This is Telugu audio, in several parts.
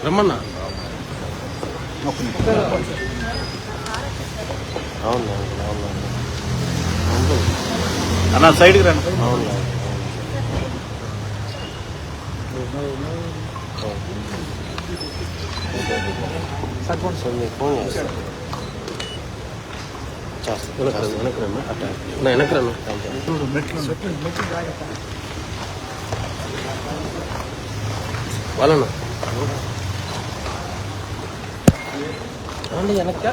రమ్మన్నా. అవును అన్న సైడ్కి రండి. అవును ఫోన్ వెనక్కి రమ్మా. అట్లా వెనక్కి రమ్మా. వాళ్ళను రండి వెనక్కి.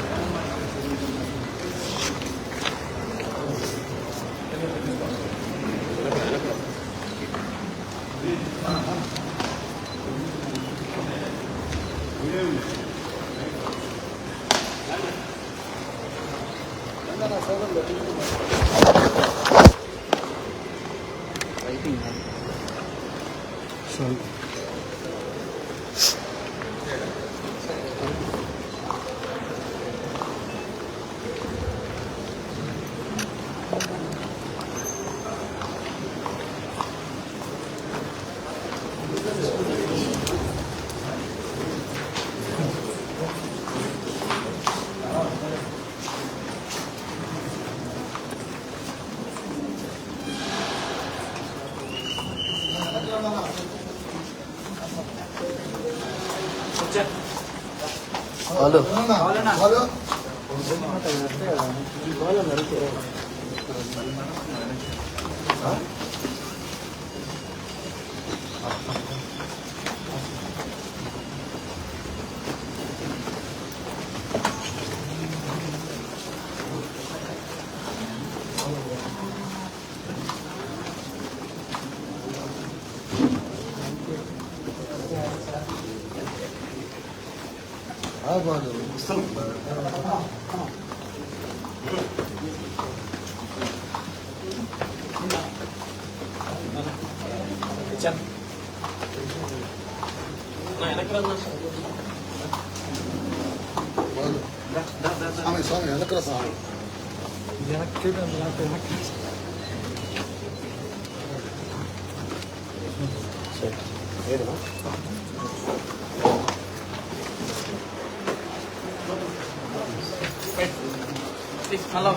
హలో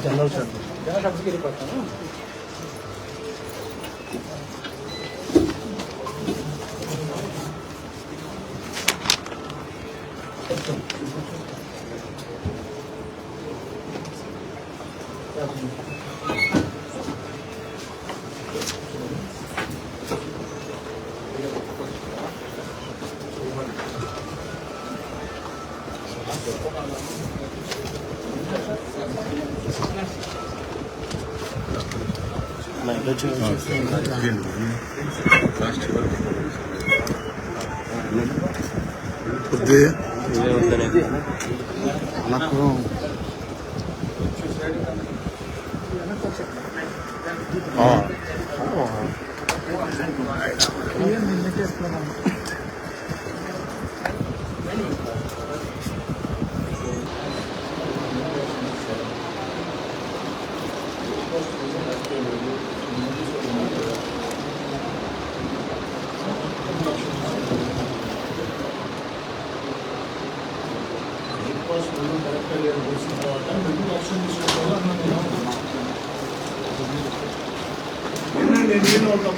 జనరల్ షాప్కి వెళ్ళిపోతాను.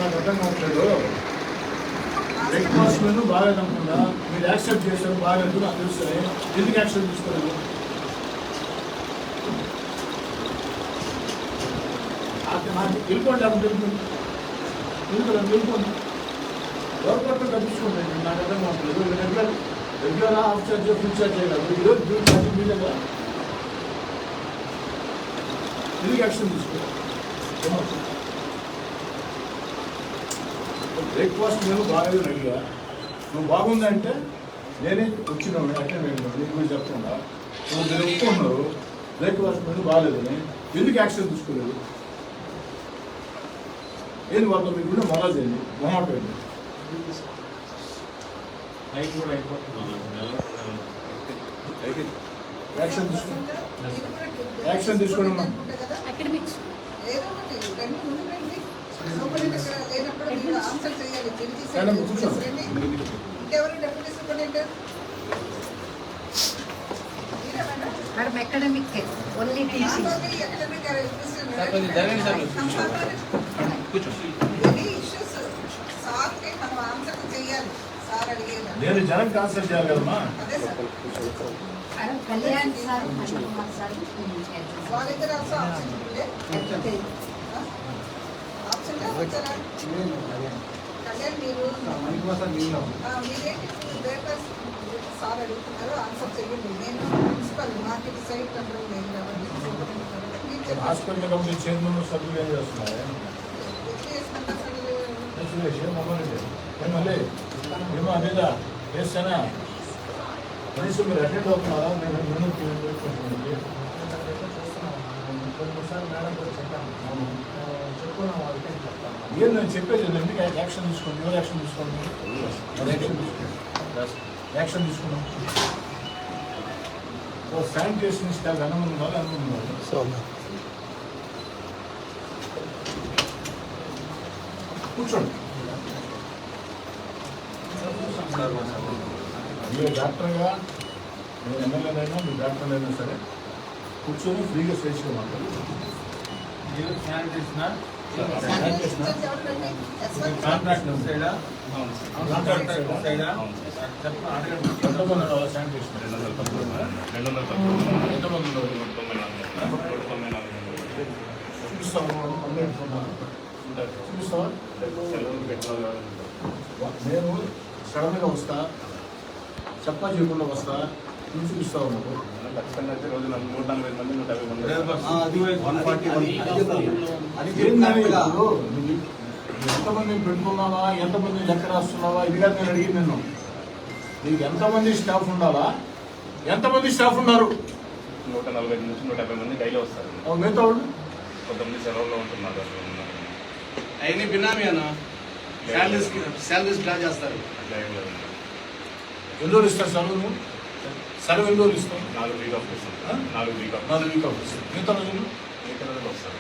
నాకు అర్థం కావట్లేదు. బ్రేక్ఫాస్ట్ మెనూ బాగాలేదనుకుంటా, మీరు యాక్సెప్ట్ చేశారు, బాగాలేదు నాకు తెలుస్తుంది. ఎందుకు యాక్సెప్ట్ తీసుకోలేదు? నాకు వెళ్ళిపోండి, అప్పుడు వెళ్ళిపోండి. గవర్నమెంట్ తప్పించుకోండి. నాకు అర్థం కావట్లేదు. Regular half charge full charge చేయగలరు. ఈరోజు డ్యూటీ ఛార్జ్ మీదే కదా. ఎందుకు యాక్షన్ తీసుకోవాలి? బ్రేక్ఫాస్ట్ మేము బాగాలేదు అడిగా, నువ్వు బాగుందంటే నేనే వచ్చినావు అంటే నీకు మీరు చెప్తున్నా. నువ్వు మీరు ఒప్పుకున్నారు బ్రేక్ఫాస్ట్ మేము బాగాలేదని, ఎందుకు యాక్షన్ తీసుకోలేదు? ఏది వాళ్ళతో మీకు కూడా మొదలు చేయండి, మొహాటండి. యాక్షన్ తీసుకోండి, యాక్షన్ తీసుకోండి. కూర్చోండి. ఇంకెవరు deputy superintendent? Madam academic only TC. నేను జనం కాన్సర్ చేయాలి కదమ్మా. మేడం కళ్యాణ్ సార్ సార్ వాళ్ళిద్దరు కళ్యాణ్ మీరు మీరేంటి పేపర్స్ సార్ అడుగుతున్నారు ఆన్సర్ చేయండి. నేను ప్రిన్సిపల్ నాకు ఇది సైడ్ కంట్రోల్ లేదు కాబట్టి హాస్పిటల్ కమిటీ చైర్మన్ సభ్యులు ఏం చేస్తున్నారు? మళ్ళీ ఏమో అదేదా చేస్తానా కనీసం మీరు అటెండ్ అవుతున్నారా? నేను ఏం నేను చెప్పేది ఎందుకు యాక్షన్ తీసుకోండి. ఎవరు యాక్షన్ తీసుకోండి? యాక్షన్ తీసుకున్నాం. శానిటేషన్ స్టాఫ్ అనుమతి ఉండాలి. అనుమతి ఉండాలి. కూర్చోండి. మీరు డాక్టర్గా నేను ఎమ్మెల్యేనైనా మీరు డాక్టర్ అయినా సరే కూర్చొని ఫ్రీగా స్వేచ్ఛగా మాట్లాడాలి. కాంట్రాక్ట్ సైడా ఎంతమంది ఉండాలి? శానిటేషన్ ఎంతమంది చూపిస్తాము. చూపిస్తావా? నేను సడన్గా వస్తా, చెప్పా చేయకుండా వస్తా, నువ్వు చూపిస్తావు. నువ్వు రోజు 140 మంది 150 మంది ఎంతమందిని పెట్టుకున్నావా, ఎంతమందిని లెక్క రాస్తున్నావా, ఇది కాదు నేను అడిగింది. నిన్ను నీకు ఎంతమంది స్టాఫ్ ఉండాలా, ఎంతమంది స్టాఫ్ ఉన్నారు? 140 నుంచి 150 మంది డైలీ వస్తారు. మిగతా వాళ్ళు కొంతమంది సెలవుల్లో ఉంటున్నారు. అవన్నీ బినామీ అన్న, శాలరీస్ డ్రా చేస్తారు. ఎన్ని రోజులు ఇస్తారు సెలవు? సెలవు ఎన్ని రోజులు ఇస్తాం? 4 వీక్ ఆఫ్ ఇస్తాం. 4 వీక్ ఆఫ్ ఇస్తాం. మిగతా రోజులు వస్తారు.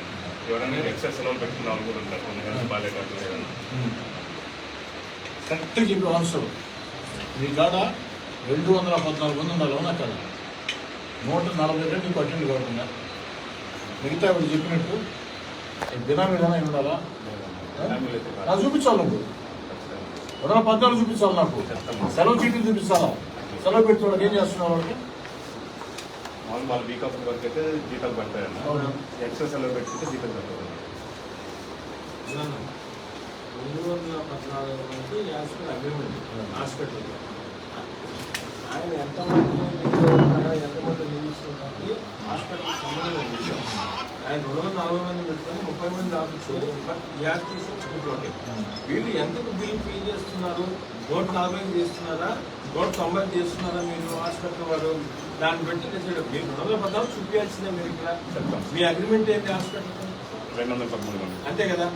ఎవరైనా ఎక్సెస్ సెలవులు పెట్టుకున్న వాళ్ళు కూడా ఉంటారు. కొన్ని హెల్త్ బాగాలేకపోతే కరెక్ట్గా చెప్పి ఆన్సర్. మీ కాడ 214 మంది ఉన్నారు. అవునా కదా? 142 నీకు అటెండ్ కాకుండా మిగతా ఇప్పుడు చెప్పినట్టు బినామీలు ఏమైనా ఉండాలా? నాకు చూపించాలి. నువ్వు 114 చూపించాలి. నాకు సెలవు చీటీలు చూపించాలా? సెలవు పెట్టి వాళ్ళకి ఏం చేస్తున్నావు? వాళ్ళకి వాళ్ళ వీక్ ఆఫ్ వరకు అయితే జీతాలు పడతాయన్న. ఎక్సెస్ సెలవు పెట్టుకుంటే జీతాలు పడతాయి. 214 మంది హాస్పిటల్ అగ్రిమెంట్ హాస్పిటల్ ఆయన ఎంతమంది ఎంతమంది నియమిస్తున్నది హాస్పిటల్కి సంబంధం విషయం. ఆయన 240 మంది పెట్టుకొని 30 మంది ఆఫీసర్ గ్యాస్ తీసి వీళ్ళు ఎంతకు బిల్ పే చేస్తున్నారు? 140 చేస్తున్నారా, 190 చేస్తున్నారా? మీరు హాస్పిటల్ వారు దాన్ని బట్టి మీరు 214 చూపించాల్సిందే. మీరు ఇక్కడ మీ అగ్రిమెంట్ ఏంటి? హాస్పిటల్ 213 మంది అంతే కదా.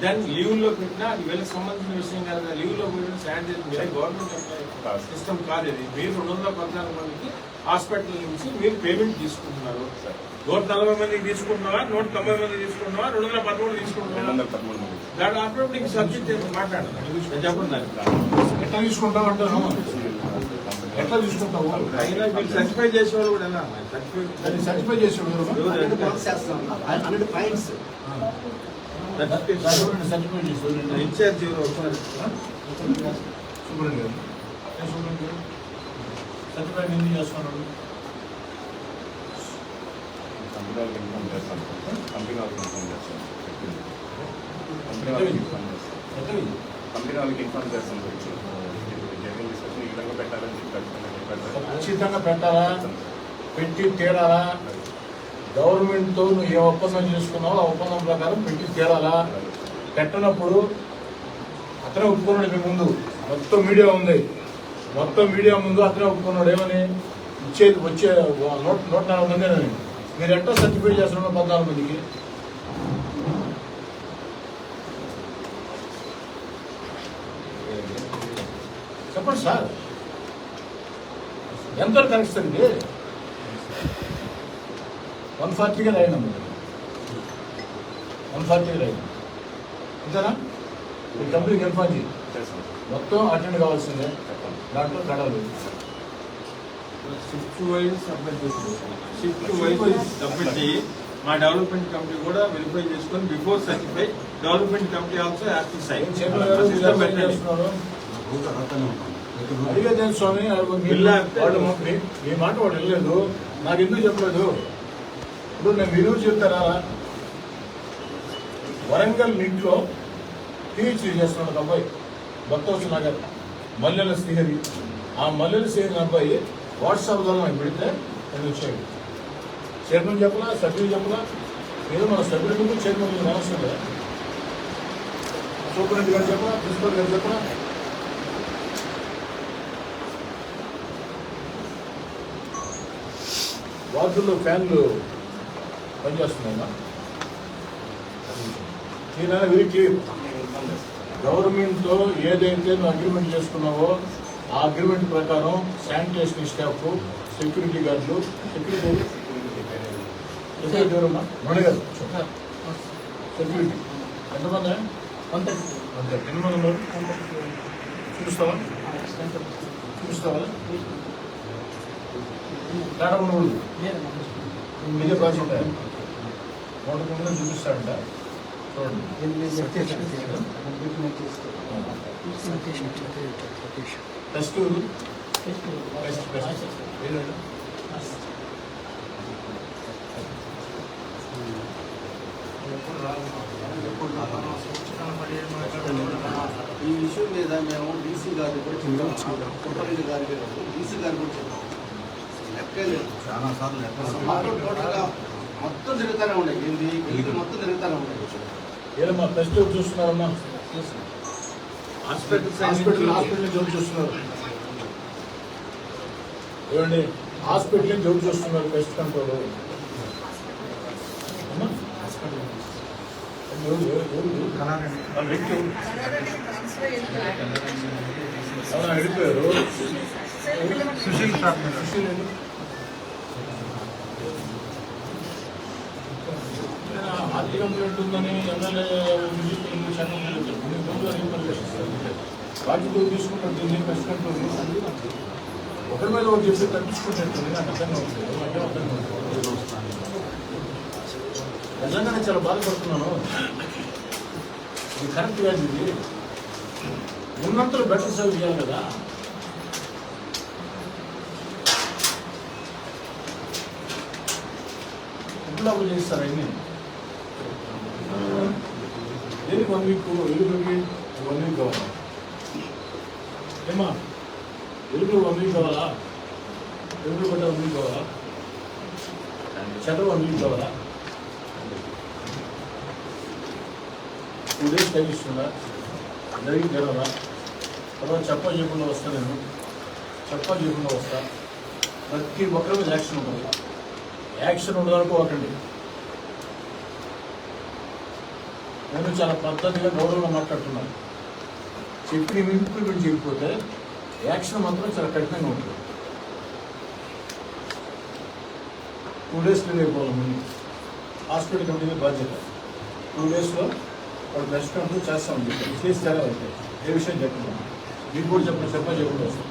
దాన్ని లీవ్లో పెట్టినా అది వీళ్ళకి సంబంధించిన విషయం కాదు కదా. లీవ్లో పెట్టిన శానిటైజర్ గవర్నమెంట్ సిస్టమ్ కాదు ఇది. మీరు 214 మందికి హాస్పిటల్ నుంచి మీరు పేమెంట్ తీసుకుంటున్నారు. 140 మందికి తీసుకుంటున్నావా, 190 మంది తీసుకుంటున్నావా, 213 తీసుకుంటున్నావా? 213 మంది. దాని అప్పుడు నీకు సబ్జెక్ట్ మాట్లాడాలి. చెప్పండి. ఎట్లా తీసుకుంటావు అంటారు? ఎట్లా తీసుకుంటావు? అయినా మీరు సర్టిఫై చేసేవాళ్ళు కూడా సర్టిఫై చేసేవాడు సర్టిఫై చేసేవాడు ఇన్ఛార్జ్ సర్టిఫై ఎందుకు చేస్తున్నాడు? కంపెనీ వాళ్ళకి ఇన్ఫార్మ్ చేస్తాను. కంపెనీ వాళ్ళకి ఇన్ఫార్మ్ చేస్తాను. కంపెనీ వాళ్ళకి ఇన్ఫార్మ్ చేస్తాను. జరిగిన డిస్కషన్ ఈ విధంగా పెట్టాలని చెప్పి ఖచ్చితంగా పెట్టాలా? పెట్టి తీరాలా? గవర్నమెంట్తో నువ్వు ఏ ఒప్పందం చేసుకున్నావో ఆ ఒప్పందం ప్రకారం పెట్టి తీరాలా? పెట్టినప్పుడు అతనే ఒప్పుకున్నాడు. మీ ముందు మొత్తం మీడియా ఉంది. మొత్తం మీడియా ముందు అతనే ఒప్పుకున్నాడు. ఏమని ఇచ్చేది వచ్చే 140 మంది. మీరు ఎట్లా సర్టిఫై చేస్తున్నారు 14 మందికి? చెప్పండి సార్. ఎంత కరెక్ట్ అండి? 140గా లైన్ ఉంది. 140గా లైన్ అంతేనా? మీ కంపెనీకి ఇన్ఫార్మ్ చేయి. చేస్తాం. మొత్తం అటెండ్ కావాల్సిందే, దాంట్లో కడలు. షిఫ్ట్ వైజ్ సబ్మిట్ చేసి షిఫ్ట్ వైజ్ సబ్మిట్ చేయి. మా డెవలప్మెంట్ కమిటీ కూడా వెరిఫై చేసుకొని before certify development committee also has to sign. System పెట్టండి. అడిగేదేం స్వామి, వాళ్ళు మీ మాట వాడు వెళ్ళలేదు, నాకు ఎందుకు చెప్పలేదు? ఇప్పుడు నేను విలువ చెప్తారా? వరంగల్ నీటిలో పిహెచ్డీ చేస్తున్నాడు ఒక అబ్బాయి, భక్తవత్సల నగర్, మల్లెల శ్రీహరి. ఆ మల్లెల శ్రీహరి అబ్బాయి వాట్సాప్ ద్వారా నాకు పెడితే నేను వచ్చాడు. చైర్మన్ చెప్పలా, సభ్యులు చెప్పలా, ఏదో మన సభ్యులకు చైర్మన్ అవసరం కదా, సూపరింటెండెంట్ గారు చెప్పలా, ప్రిన్సిపల్ గారు చెప్పలా. వార్డుల్లో ఫ్యాన్లు పనిచేస్తున్నాయమ్మా. ఈయన వెరీ క్లియర్, గవర్నమెంట్తో ఏదైతే నువ్వు అగ్రిమెంట్ చేసుకున్నావో ఆ అగ్రిమెంట్ ప్రకారం శానిటేషన్ స్టాఫ్, సెక్యూరిటీ గార్డులు, సెక్యూరిటీ ఎవరమ్మా? మణిగారు సెక్యూరిటీ ఎంతమంది? అంతే. ఎన్నిమంది ఉన్నారు? చూస్తావా? తేడా ఉండకూడదు. మీదే ప్రాజెక్ట్ మొదటి చూపిస్తాడంట. చూడండి, టెస్ట్ ఈ ఇష్యూ మీద మేము డీసీ గారికి కూడా చెప్పాము, కుప్పరెడ్డి గారికి డీసీ గారికి కూడా చెప్పాము. లెక్కే లేదు, చాలా సార్లు మాకు టోటల్గా మొత్తం తిరుగుతూనే ఉన్నాయి, ఇది మొత్తం తిరుగుతూనే ఉన్నాయి. ఏదమ్మా టెస్ట్ చూస్తున్నారమ్మా? హాస్పిటల్ జోడు చూస్తున్నారు. ఏమండి, హాస్పిటల్ జోడు చూస్తున్నారు టెస్ట్ కంట్రోల్. వెళ్ళిపోయారు. సుశీల్ ఆర్థిక కంప్లైంట్ ఉందని ఎమ్మెల్యే బాధ్యత తీసుకుంటారు. దీన్ని టెస్ట్ కంట్రోల్ ఒకరి మీద ఒకటి చెప్పి తప్పించుకుంటుంది. నాకు అర్థంగా ఉంటుంది, నాకేం అర్థంగా ఉంటుంది. నిజంగానే చాలా బాధపడుతున్నాను. ఇది కరెక్ట్ కాదు. ఇది ఉన్నంతలో బెటర్ సర్వ్ చేయాలి కదా. ఎప్పుడు అప్పుడు చేస్తారు అన్నీ. దేనికి 1 వీక్? ఎలుగుకి 1 వీక్ కావాలా? ఏమా ఎలుగు 1 వీక్ కావాలా? ఎలుగు పట్ట 1 వీక్ కావాలా? చెత్త 1 వీక్ కావాలా? 2 days టైం ఇస్తుందా? జరిగి జరగదా? తర్వాత చెప్పా చేయకుండా వస్తా, నేను చెప్పా చేయకుండా వస్తా. ప్రతి ఒక్కరి మీద యాక్షన్ ఉంటుంది. యాక్షన్ ఉండడానికి ఒకటి. నేను చాలా పద్ధతిగా గౌరవంగా మాట్లాడుతున్నాను. చెప్పి ఇంప్లిమెంట్ చేయకపోతే యాక్షన్ మాత్రం చాలా కఠినంగా ఉంటుంది. 2 days అయిపోవాలి. ముందు హాస్పిటల్ కమిటీ బాధ్యత. 2 daysలో వాడు బెస్ట్ కంట్రోల్ చేస్తామని చెప్పి చేసి చాలా అవుతాయి. ఏ విషయం చెప్తున్నాను, మీకు కూడా చెప్పా చేయకుండా వస్తాం.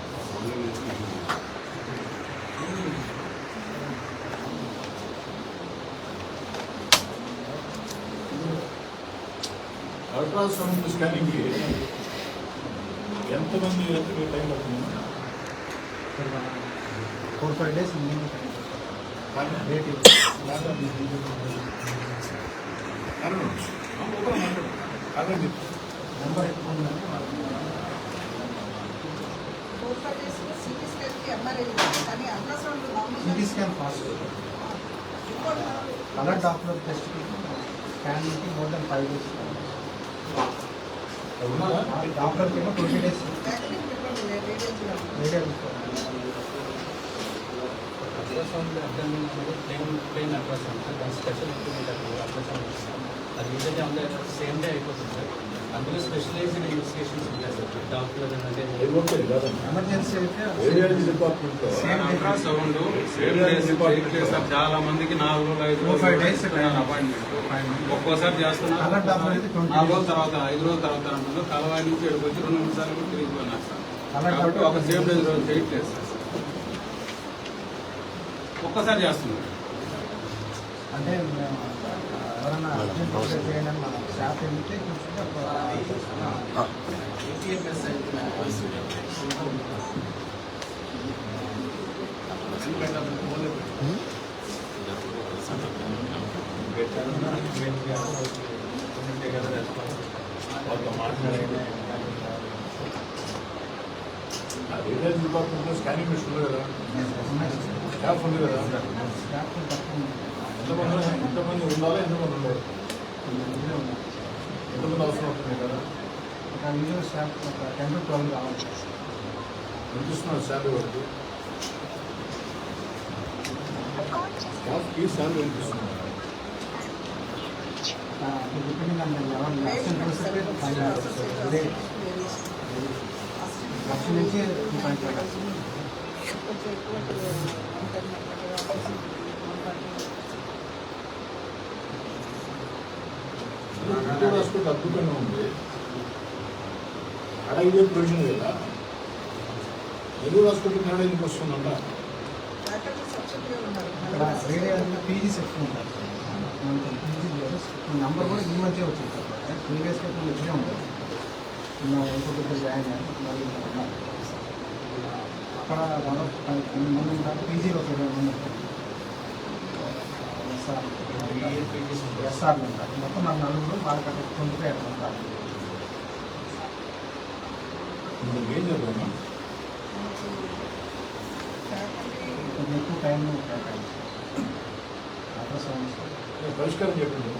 అల్ట్రాసౌండ్ స్కానింగ్కి ఎంతమంది టైం పడుతుంది? 4-5 days నెంబర్ ఎక్కువ ఉందని 4-5 days సిటీ స్కాన్కి ఎంఆర్ఐ కానీ ultrasound CT scan fast. Colour Doppler test స్కాన్కి మోర్ దెన్ 5 days. డాప్లర్కి ఏమో 20 days రేడియో అల్ట్రాసౌండ్ అబ్డామిన్ అనేది ప్లెయిన్ అల్ట్రాసౌండ్, దాని స్పెషల్ అల్ట్రాసౌండ్ అది ఏదైతే ఉందో సేమ్ డే అయిపోతుంది సార్. అందులో స్పెషలైజ్డ్ ఇన్వెస్టిగేషన్స్ ఉంటాయి సార్. డాక్టర్ అంటే అయిపోతుంది కదా ఎమర్జెన్సీ అయితే రేడియాలజీ డిపార్ట్మెంట్లో అల్ట్రాసౌండ్ సేమ్ డేస్ సార్. చాలా మందికి 4 రోజులు 5 రోజులు 5 days అపాయింట్మెంట్ ఒక్కోసారి చేస్తున్నారు. అలా డాక్టర్ అయితే 20 4 రోజుల తర్వాత 5 రోజుల తర్వాత అంటున్నారు. కలవారి నుంచి ఇక్కడికి వచ్చి 2 నిమిషాలు కూడా తిరిగిపోయినారు సార్. అలా కాబట్టి ఒక సేమ్ డే రోజు చేయట్లేదు సార్. ఒక్కసారి చేస్తున్నారు. అంటే ఎవరైనా అర్జెంట్ చేయండి అని మన స్టాఫ్ వెళ్తే వాళ్ళతో మాట్లాడే రేడియాలజీ డిపార్ట్మెంట్లో స్కానింగ్ మిషన్ ఉంది కదా, స్టాఫ్ ఉంది కదా, స్టాఫ్ తక్కువ ఎంతమంది ఉండాలో ఎంతమంది ఉండదు, ఎంతమంది అవసరం అవుతుంది కదా. ఒక యూజర్ స్టాఫ్ ఒక 10 to 12 కావాలి. వినిపిస్తున్నారు శాలరీ వరకు స్టాఫ్కి శాలరీ వినిపిస్తున్నారు. డిపెండింగ్ ఆన్ ఎవరు అసిస్టెంట్ ప్రొఫెసర్ 5 లక్ష నుంచి 2.5 గుంటూరు హాస్పిటల్ అద్భుతంగా ఉంది. అడగిదే ప్రొవిజన్ లేదా, నెల్లూరు హాస్పిటల్ తేడా ఎందుకు వస్తుందంట. ఫ్యాకల్టీ సబ్సిడీగా ఉన్నారు. అక్కడ రేడియో పీజీ సెక్షన్ ఉంటారు. మనకి పీజీ నెంబర్ కూడా ఈ మధ్య వచ్చింది సార్. ప్రీవియస్గా ఇప్పుడు వచ్చే ఉంటుంది. ఇంకొక జాయిన్ అయ్యారు. అక్కడ 10 మంది ఉంటారు. పీజీలో ఒక 20 మంది ఉంటారు. ఎస్ఆర్లు ఉంటారు. మొత్తం మన నలుగురు వాళ్ళకి అక్కడ 25 ఉంటారు. ఏం చెప్పాను కొంచెం ఎక్కువ టైం కేటాయించాలి. అల్ట్రాసౌండ్ పరిష్కారం చెప్పండి.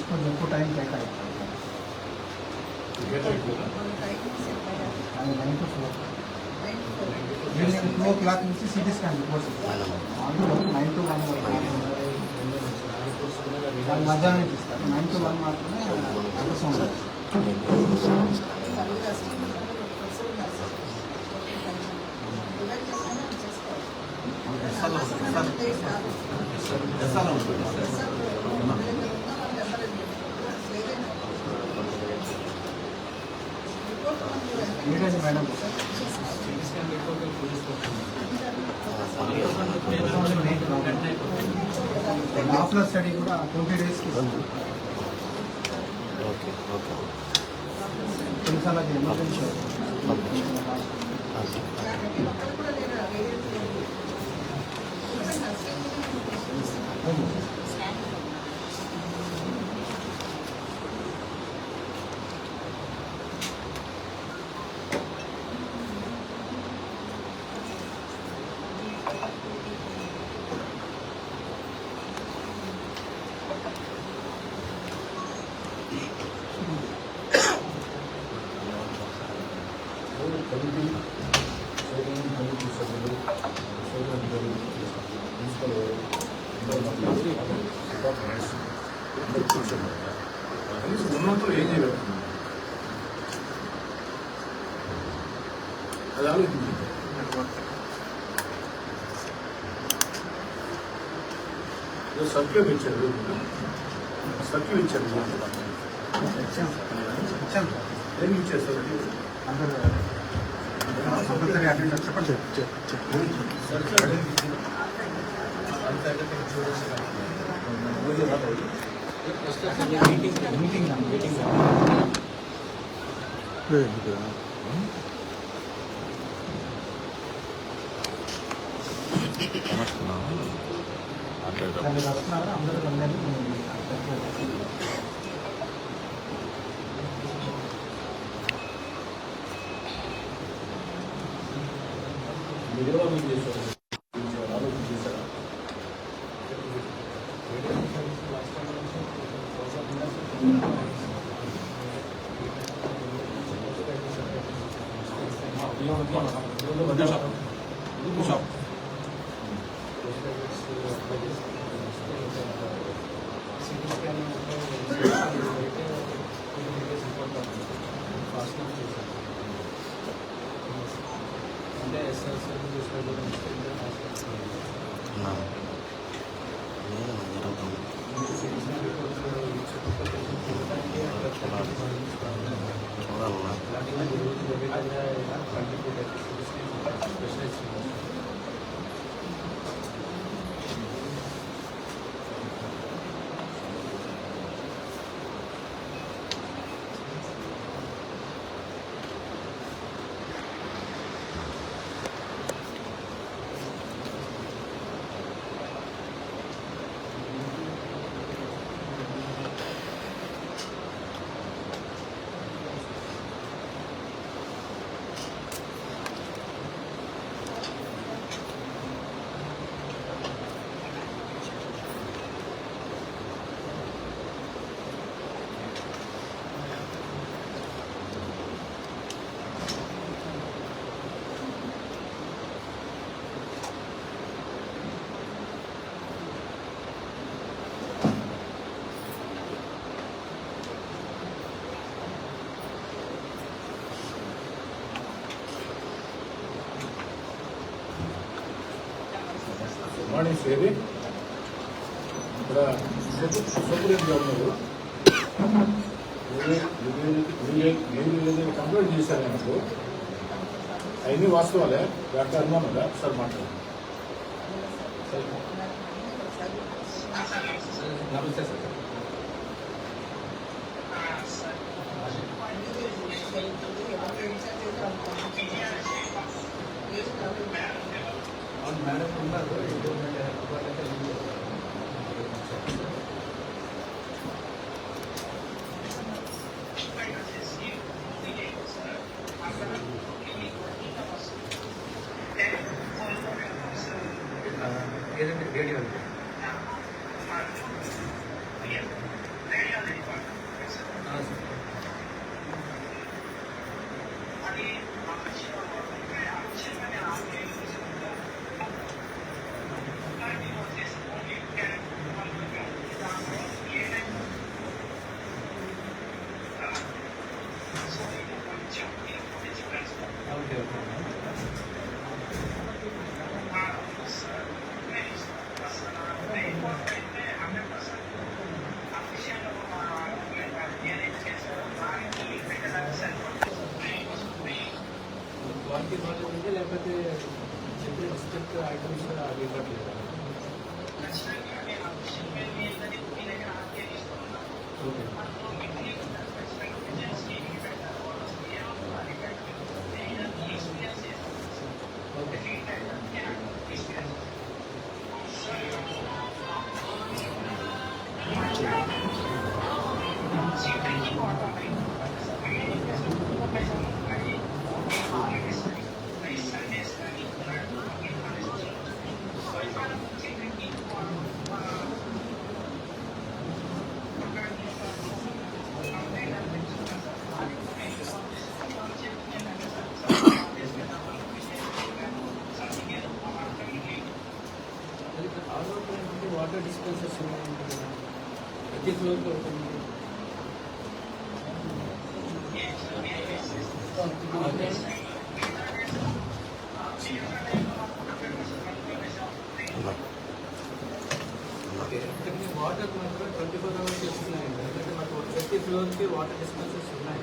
కొంచెం ఎక్కువ టైం కేటాయించాలి. అది 9 to 4. ఈవినింగ్ 2 o'clock నుంచి సిటీ స్కాన్ రిపోర్ట్స్ ఇస్తారు. 9 to 1 వాళ్ళు మధ్యాహ్నం ఇస్తారు. 9 to 1 మాత్రమే అల్ట్రాసౌండ్. ఏంటండి మేడం ఆఫ్లర్ స్టడీ కూడా 20 daysకి కొన్నిసార్లు అది ఎమర్జెన్సీ కమిటీ చైర్మన్, కమిటీ సభ్యులు, ప్రిన్సిపల్ డిపార్ట్మెంట్స్ అందరూ కూర్చున్నారు. కనీసం ఉన్నంతలో ఏం చేయలేదు అది ఆలోచించింది. సర్క్యులర్ ఇచ్చారు, సర్క్యులర్ ఇచ్చారు. ఏం ఇచ్చారు సార్? అందరూ కంపల్సరీ అటెండ్ చెప్పండి. మీటింగ్ వస్తున్నారా అందరూ అందరినీ మీరు కూడా ఆలోచన చేశారు, ఆలోచన చేశారా? సిటీ స్కాన్ ఫాస్ట్ చేశాను అంటే ఎస్ఎస్ మార్నింగ్ సేవి ఇక్కడ సూపరింటెండెంట్ ఉన్నారు. మీరు కంప్లైంట్ చేశారు నాకు అవన్నీ వాస్తవాలే డాక్టర్ అన్నాను కదా సార్ మాట్లాడు. నమస్తే సార్. అవును మేడం ఉన్నారు. ఏదంటే రేడియో ఓకే ఓకే క్వాలిటీ బాగా ఉంది లేకపోతే చెప్పిన డిస్ట్రిక్ట్ ఐటమ్స్ అవి ఇవ్వట్లేదు. ఓకే ఓకే వాటర్ డిస్పెన్సర్స్ ఉన్నాయి ప్రతి ఫ్లోర్కి ఉంటుంది. వాటర్ మాత్రం 24 hours ఇస్తున్నాయండి. ఎందుకంటే మాకు ప్రతి ఫ్లోర్కి వాటర్ డిస్పెన్సర్స్ ఉన్నాయి.